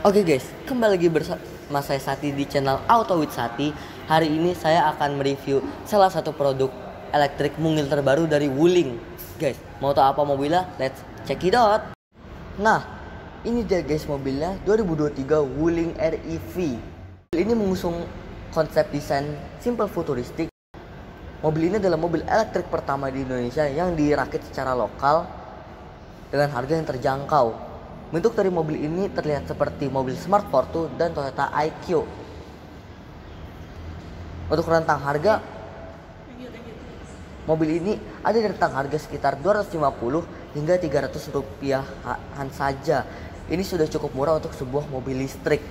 Oke guys, kembali lagi bersama saya Sati di channel Auto with Sati. Hari ini saya akan mereview salah satu produk elektrik mungil terbaru dari Wuling. Guys, mau tahu apa mobilnya? Let's check it out. Nah, ini dia guys mobilnya 2023 Wuling REV. Mobil ini mengusung konsep desain simple futuristik. Mobil ini adalah mobil elektrik pertama di Indonesia yang dirakit secara lokal dengan harga yang terjangkau. Bentuk dari mobil ini terlihat seperti mobil Smart Fortwo dan Toyota IQ. Untuk rentang harga, mobil ini ada di rentang harga sekitar 250 hingga 300 rupiahan saja. Ini sudah cukup murah untuk sebuah mobil listrik.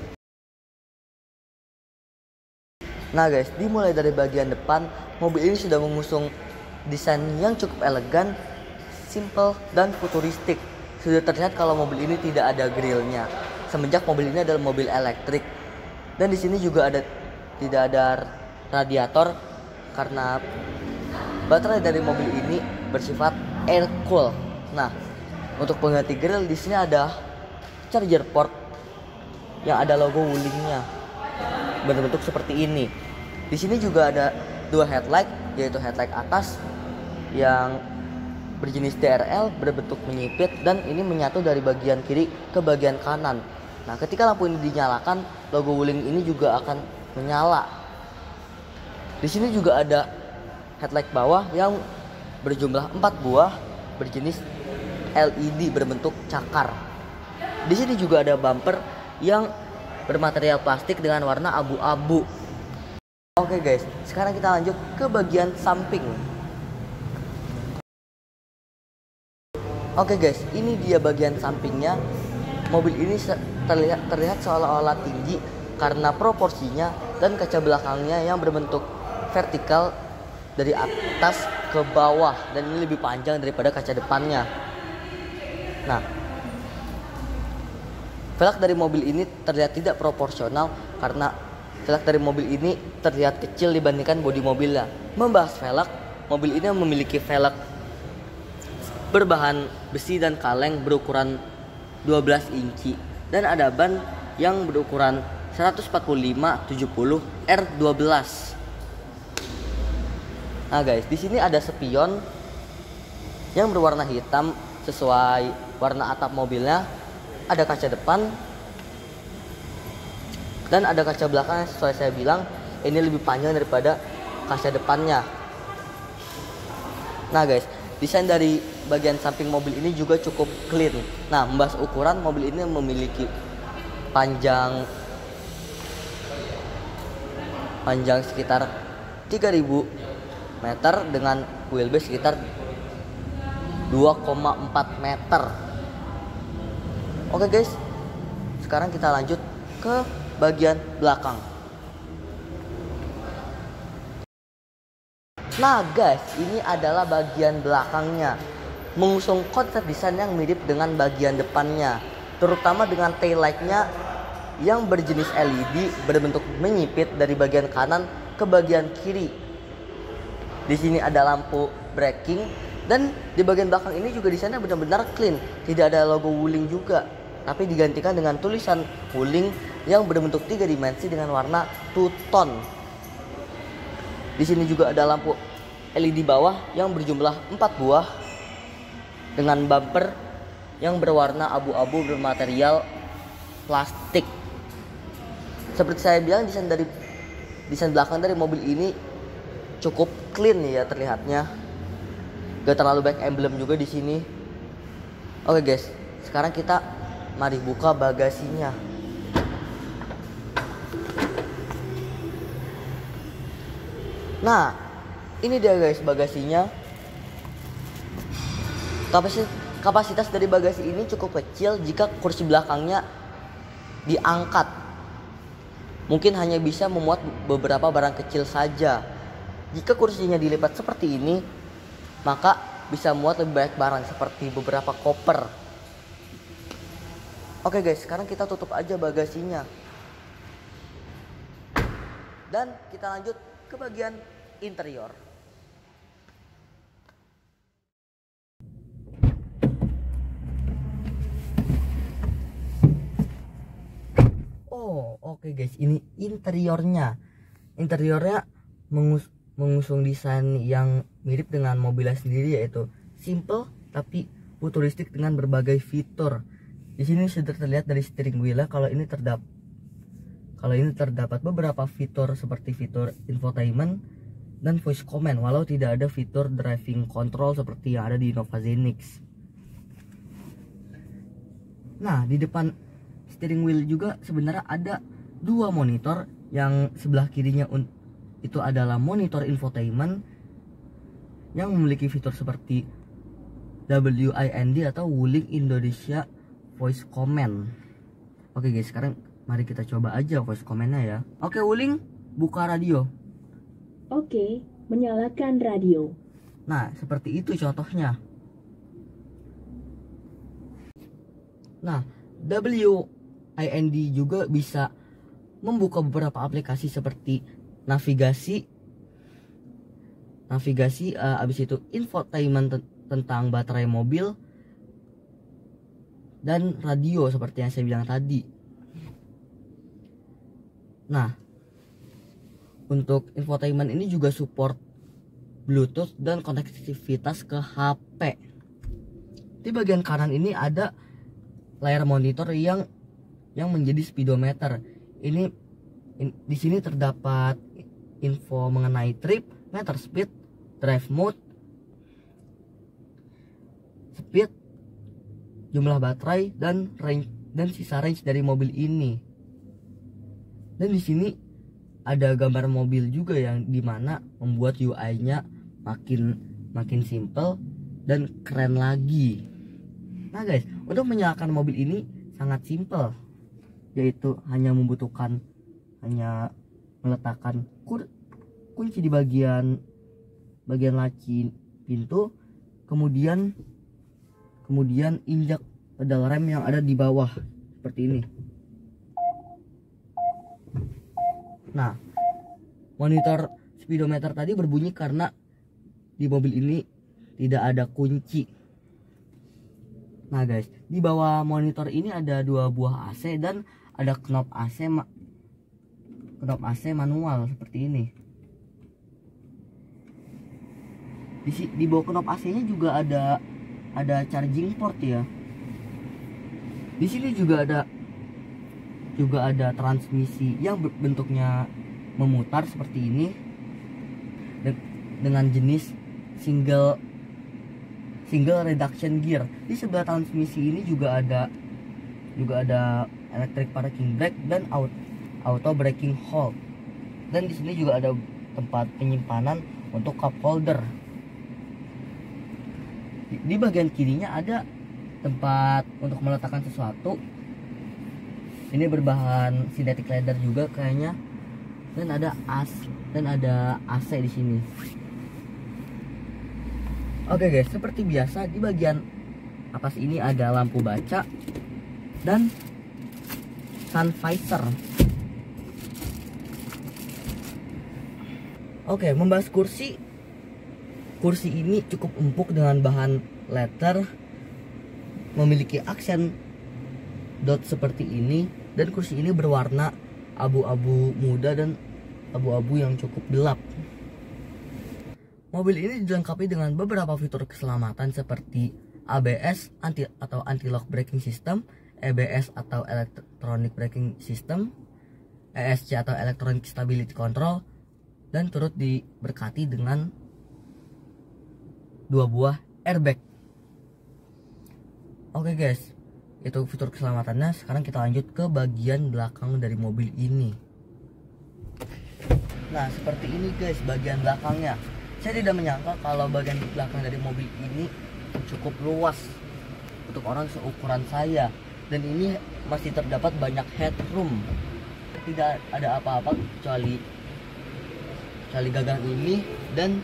Nah guys, dimulai dari bagian depan, mobil ini sudah mengusung desain yang cukup elegan, simple, dan futuristik. Sudah terlihat kalau mobil ini tidak ada grillnya, semenjak mobil ini adalah mobil elektrik. Dan di sini juga tidak ada radiator karena baterai dari mobil ini bersifat air cool. Nah, untuk pengganti grill di sini ada charger port yang ada logo Wulingnya berbentuk seperti ini. Di sini juga ada dua headlight, yaitu headlight atas yang berjenis DRL berbentuk menyipit dan ini menyatu dari bagian kiri ke bagian kanan. Nah, ketika lampu ini dinyalakan, logo Wuling ini juga akan menyala. Di sini juga ada headlight bawah yang berjumlah 4 buah berjenis LED berbentuk cakar. Di sini juga ada bumper yang bermaterial plastik dengan warna abu-abu. Oke guys, sekarang kita lanjut ke bagian samping. Oke guys, ini dia bagian sampingnya. Mobil ini terlihat seolah-olah tinggi karena proporsinya dan kaca belakangnya yang berbentuk vertikal dari atas ke bawah dan ini lebih panjang daripada kaca depannya. Nah, velg dari mobil ini terlihat tidak proporsional karena velg dari mobil ini terlihat kecil dibandingkan bodi mobilnya. Membahas velg, mobil ini memiliki velg berbahan besi dan kaleng berukuran 12 inci dan ada ban yang berukuran 145/70 R12. Nah guys, di sini ada spion yang berwarna hitam sesuai warna atap mobilnya. Ada kaca depan dan ada kaca belakang yang sesuai saya bilang ini lebih panjang daripada kaca depannya. Nah guys, desain dari bagian samping mobil ini juga cukup clean. Nah, membahas ukuran, mobil ini memiliki panjang sekitar 3000 meter dengan wheelbase sekitar 2,4 meter. Oke guys, sekarang kita lanjut ke bagian belakang. Nah guys, ini adalah bagian belakangnya, mengusung konsep desain yang mirip dengan bagian depannya, terutama dengan taillightnya yang berjenis LED berbentuk menyipit dari bagian kanan ke bagian kiri. Di sini ada lampu braking dan di bagian belakang ini juga desainnya benar-benar clean, tidak ada logo Wuling juga, tapi digantikan dengan tulisan Wuling yang berbentuk 3 dimensi dengan warna two tone. Di sini juga ada lampu LED bawah yang berjumlah 4 buah dengan bumper yang berwarna abu-abu bermaterial plastik. Seperti saya bilang, desain belakang dari mobil ini cukup clean ya terlihatnya. Gak terlalu banyak emblem juga di sini. Oke guys, sekarang kita mari buka bagasinya. Nah, ini dia guys bagasinya. Kapasitas dari bagasi ini cukup kecil jika kursi belakangnya diangkat. Mungkin hanya bisa memuat beberapa barang kecil saja. Jika kursinya dilipat seperti ini, maka bisa muat lebih banyak barang seperti beberapa koper. Oke guys, sekarang kita tutup aja bagasinya. Dan kita lanjut ke bagian interior. Oh, oke guys, ini interiornya. Interiornya mengusung desain yang mirip dengan mobilnya sendiri, yaitu simple tapi futuristik dengan berbagai fitur. Di sini sudah terlihat dari steering wheel kalau ini terdapat beberapa fitur seperti fitur infotainment dan voice command, walau tidak ada fitur driving control seperti yang ada di Innova Zenix. Nah, di depan steering wheel juga sebenarnya ada dua monitor. Yang sebelah kirinya itu adalah monitor infotainment yang memiliki fitur seperti WIND atau Wuling Indonesia Voice Command. Oke guys, sekarang mari kita coba aja voice commandnya ya. Oke Wuling, buka radio. Oke, menyalakan radio. Nah, seperti itu contohnya. Nah, WIND juga bisa membuka beberapa aplikasi seperti navigasi, habis itu infotainment tentang baterai mobil, dan radio seperti yang saya bilang tadi. Nah, untuk infotainment ini juga support Bluetooth dan konektivitas ke HP. Di bagian kanan ini ada layar monitor yang menjadi speedometer. Di sini terdapat info mengenai trip, meter speed, drive mode, speed, jumlah baterai, dan range, dan sisa range dari mobil ini. Dan di sini ada gambar mobil juga yang dimana membuat UI-nya makin simple dan keren lagi. Nah guys, untuk menyalakan mobil ini sangat simple, yaitu hanya meletakkan kunci di bagian laci pintu, kemudian injak pedal rem yang ada di bawah seperti ini. Nah, monitor speedometer tadi berbunyi karena di mobil ini tidak ada kunci. Nah guys, di bawah monitor ini ada dua buah AC dan ada knop AC manual seperti ini. Di bawah knop AC-nya juga ada charging port ya. Di sini juga ada transmisi yang bentuknya memutar seperti ini dengan jenis single reduction gear. Di sebelah transmisi ini juga ada electric parking brake dan auto braking hold. Dan di sini juga ada tempat penyimpanan untuk cup holder. Di bagian kirinya ada tempat untuk meletakkan sesuatu. Ini berbahan sintetik leather juga kayaknya. Dan ada AC di sini. Oke guys, seperti biasa di bagian atas ini ada lampu baca dan sun visor. Oke, membahas kursi ini cukup empuk dengan bahan leather, memiliki aksen dot seperti ini, dan kursi ini berwarna abu-abu muda dan abu-abu yang cukup gelap. Mobil ini dilengkapi dengan beberapa fitur keselamatan seperti ABS atau anti-lock braking system, EBS atau electronic braking system, ESC atau electronic stability control, dan turut diberkati dengan dua buah airbag. Oke guys, itu fitur keselamatannya. Sekarang kita lanjut ke bagian belakang dari mobil ini. Nah, seperti ini guys bagian belakangnya. Saya tidak menyangka kalau bagian belakang dari mobil ini cukup luas untuk orang seukuran saya, dan ini masih terdapat banyak headroom. Tidak ada apa-apa kecuali gagang ini dan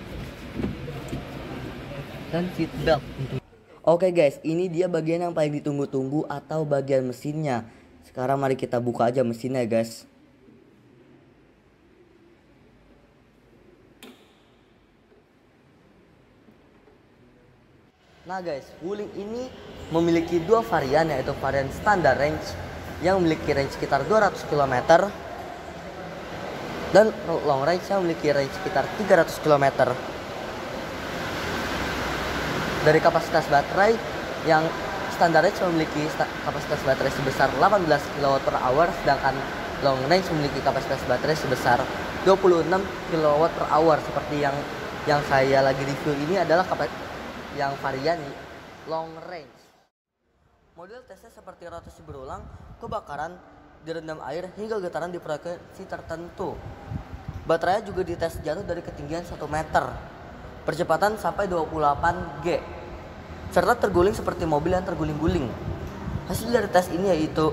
seat belt. Oke guys, ini dia bagian yang paling ditunggu-tunggu atau bagian mesinnya. Sekarang mari kita buka aja mesinnya guys. Nah guys, Wuling ini memiliki dua varian, yaitu varian standar range yang memiliki range sekitar 200 km dan long range yang memiliki range sekitar 300 km. Dari kapasitas baterai yang standar range memiliki kapasitas baterai sebesar 18 kWh, sedangkan long range memiliki kapasitas baterai sebesar 26 kWh. Seperti yang saya lagi review ini adalah yang varian long range. Model tesnya seperti rotasi berulang, kebakaran, direndam air, hingga getaran di frekuensi tertentu. Baterainya juga dites jatuh dari ketinggian 1 meter, percepatan sampai 28 G, serta terguling seperti mobil yang terguling-guling. Hasil dari tes ini yaitu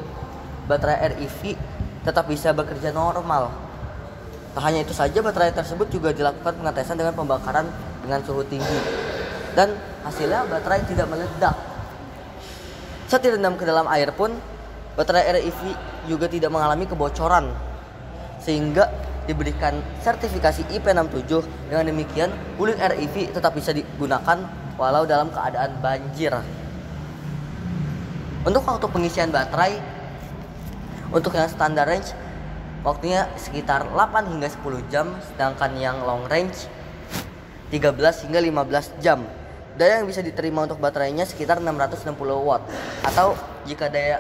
baterai REV tetap bisa bekerja normal. Tak hanya itu saja, baterai tersebut juga dilakukan pengetesan dengan pembakaran dengan suhu tinggi, dan hasilnya baterai tidak meledak. Saat direndam ke dalam air pun, baterai REV juga tidak mengalami kebocoran, sehingga diberikan sertifikasi IP67. Dengan demikian, Wuling REV tetap bisa digunakan walau dalam keadaan banjir. Untuk waktu pengisian baterai, untuk yang standar range, waktunya sekitar 8 hingga 10 jam, sedangkan yang long range 13 hingga 15 jam. Daya yang bisa diterima untuk baterainya sekitar 660 watt, atau jika daya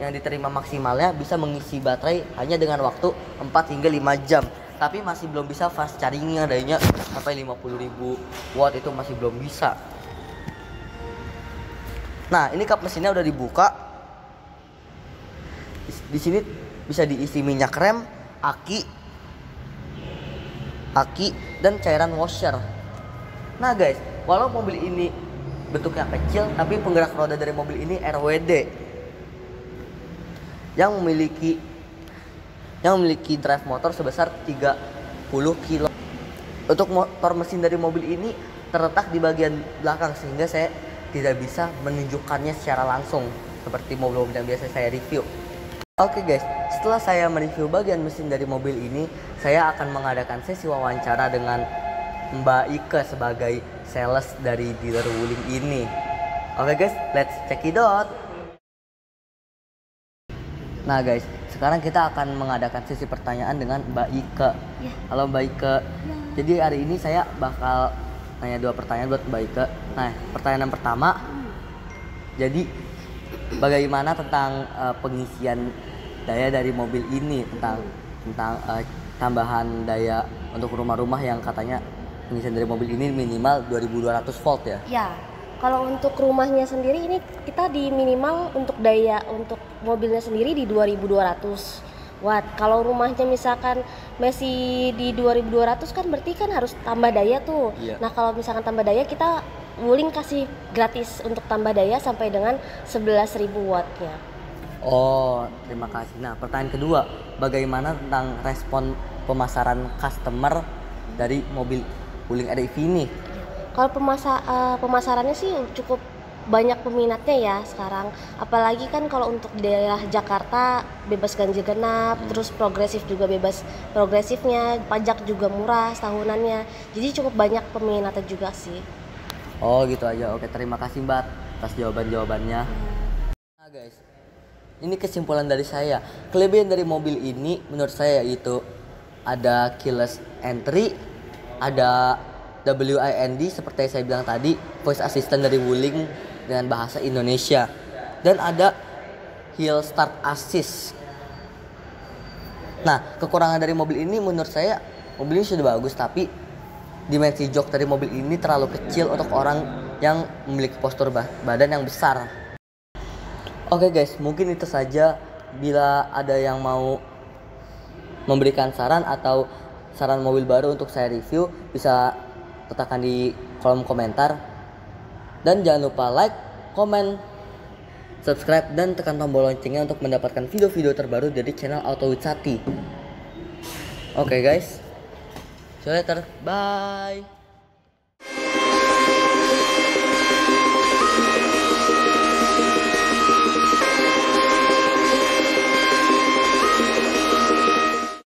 yang diterima maksimalnya bisa mengisi baterai hanya dengan waktu 4 hingga 5 jam. Tapi masih belum bisa fast chargingnya, dayanya sampai 50.000 watt itu masih belum bisa. Nah, ini kap mesinnya udah dibuka. Di sini bisa diisi minyak rem, aki, dan cairan washer. Nah guys, walau mobil ini bentuknya kecil, tapi penggerak roda dari mobil ini RWD yang memiliki drive motor sebesar 30 kg. Untuk motor mesin dari mobil ini terletak di bagian belakang, sehingga saya tidak bisa menunjukkannya secara langsung seperti mobil-mobil yang biasa saya review. Oke guys, setelah saya mereview bagian mesin dari mobil ini, saya akan mengadakan sesi wawancara dengan Mbak Ike sebagai sales dari dealer Wuling ini. Oke guys, let's check it out. Nah guys, sekarang kita akan mengadakan sesi pertanyaan dengan Mbak Ike. Ya. Halo Mbak Ike. Ya. Jadi hari ini saya bakal nanya 2 pertanyaan buat Mbak Ike. Nah, pertanyaan yang pertama, jadi bagaimana tentang pengisian daya dari mobil ini, tentang tambahan daya untuk rumah-rumah yang katanya pengisian dari mobil ini minimal 2200 volt ya? Ya, kalau untuk rumahnya sendiri ini kita di minimal untuk daya untuk mobilnya sendiri di 2200 watt. Kalau rumahnya misalkan masih di 2200 kan berarti kan harus tambah daya tuh. Iya. Nah, kalau misalkan tambah daya, kita Wuling kasih gratis untuk tambah daya sampai dengan 11.000 wattnya. Oh, terima kasih. Nah, pertanyaan kedua, bagaimana tentang respon pemasaran customer dari mobil Wuling REV ini? Kalau pemasarannya sih cukup banyak peminatnya ya sekarang. Apalagi kan kalau untuk di daerah Jakarta bebas ganjil genap, terus progresif juga bebas progresifnya, pajak juga murah tahunannya. Jadi cukup banyak peminatnya juga sih. Oh gitu aja. Oke, terima kasih Mbak atas jawaban-jawabannya. Nah guys, ini kesimpulan dari saya. Kelebihan dari mobil ini menurut saya yaitu ada keyless entry, ada WIND seperti yang saya bilang tadi, voice assistant dari Wuling dengan bahasa Indonesia, dan ada hill start assist. Nah, kekurangan dari mobil ini menurut saya, mobil ini sudah bagus, tapi dimensi jok dari mobil ini terlalu kecil untuk orang yang memiliki postur badan yang besar. Oke guys, mungkin itu saja. Bila ada yang mau memberikan saran atau saran mobil baru untuk saya review, bisa letakkan di kolom komentar. Dan jangan lupa like, komen, subscribe, dan tekan tombol loncengnya untuk mendapatkan video-video terbaru dari channel Auto with Sati. Oke guys, see you later, bye.